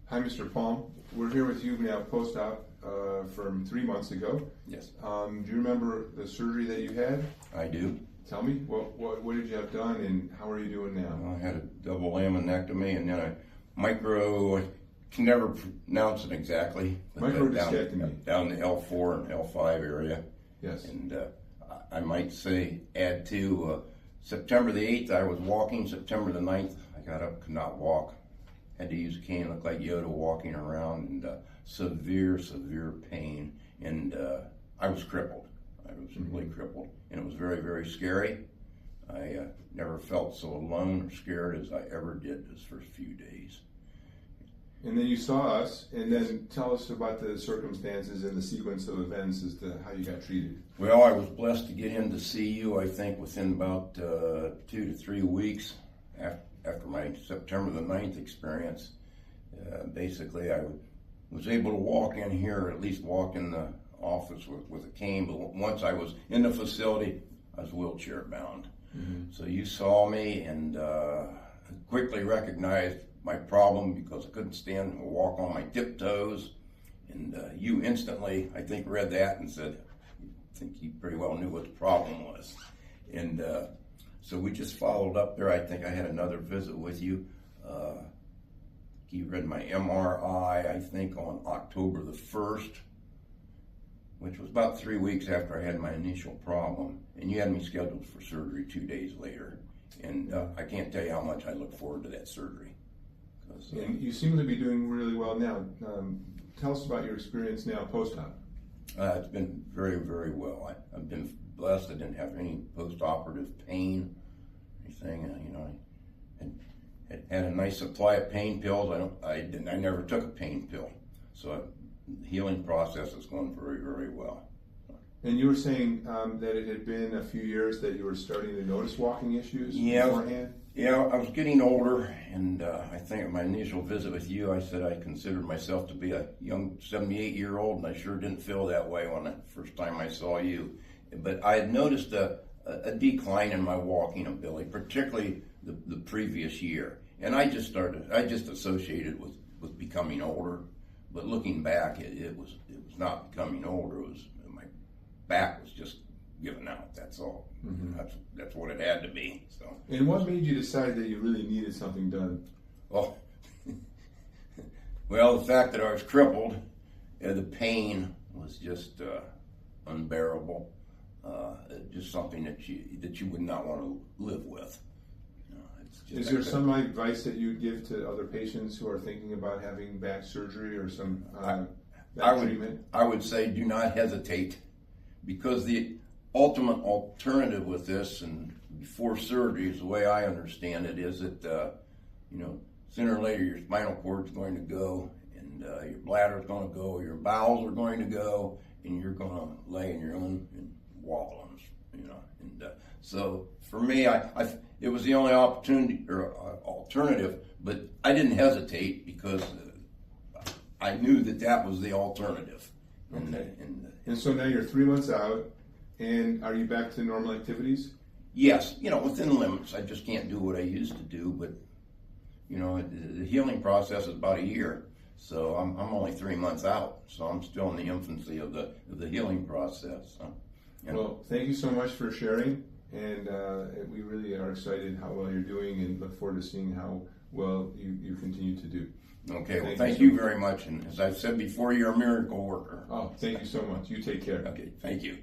Hi, Mr. Palm. We're here with you now post-op from 3 months ago. Yes. Do you remember the surgery that you had? I do. Tell me, what did you have done and how are you doing now? Well, I had a double laminectomy and then a micro, I can never pronounce it exactly. Microdiscectomy. Down the L4 and L5 area. Yes. And I might say, add to September the 8th, I was walking. September the 9th, I got up, could not walk. Had to use a cane, looked like Yoda walking around, and severe pain. And I was crippled. I was really crippled. And it was very, very scary. I never felt so alone or scared as I ever did those first few days. And then you saw us, and then tell us about the circumstances and the sequence of events as to how you got treated. Well, I was blessed to get in to see you, I think, within about 2 to 3 weeks after my September the 9th experience. Basically, I was able to walk in here, or at least walk in the office with a cane, but once I was in the facility, I was wheelchair bound. Mm-hmm. So you saw me and quickly recognized my problem because I couldn't stand or walk on my tiptoes. And you instantly, I think, read that and said, I think you pretty well knew what the problem was. And so we just followed up there. I think I had another visit with you. You read my MRI, I think, on October the 1st, which was about 3 weeks after I had my initial problem. And you had me scheduled for surgery 2 days later. And I can't tell you how much I look forward to that surgery. And you seem to be doing really well now. Tell us about your experience now post-op. It's been very, very well. I've been blessed. I didn't have any post-operative pain, anything. I had a nice supply of pain pills. I never took a pain pill, so the healing process is going very, very well. And you were saying that it had been a few years that you were starting to notice walking issues beforehand? Yeah, I was getting older, and I think at my initial visit with you, I said I considered myself to be a young 78-year-old, and I sure didn't feel that way when the first time I saw you. But I had noticed a decline in my walking ability, particularly the previous year. And I just associated with becoming older. But looking back, it was not becoming older. It was my back was just giving out. That's all. Mm-hmm. That's what it had to be. So. And what made you decide that you really needed something done? Well, the fact that I was crippled, the pain was just unbearable. Just something that you would not want to live with. Is there some advice that you'd give to other patients who are thinking about having back surgery or some back treatment? I would say do not hesitate, because the ultimate alternative with this and before surgery, is the way I understand it, is that sooner or later your spinal cord is going to go, and your bladder is going to go, your bowels are going to go, and you're going to lay in your own and wallow. So for me, it was the only opportunity or alternative, but I didn't hesitate because I knew that was the alternative. Okay. And so now you're 3 months out, and are you back to normal activities? Yes, within limits. I just can't do what I used to do, but the healing process is about a year, so I'm only 3 months out, so I'm still in the infancy of the healing process. So, Well, thank you so much for sharing, and we really are excited how well you're doing, and look forward to seeing how well you continue to do. Okay, well, thank you very much, and as I've said before, you're a miracle worker. Oh, thank you so much. You take care. Okay, thank you.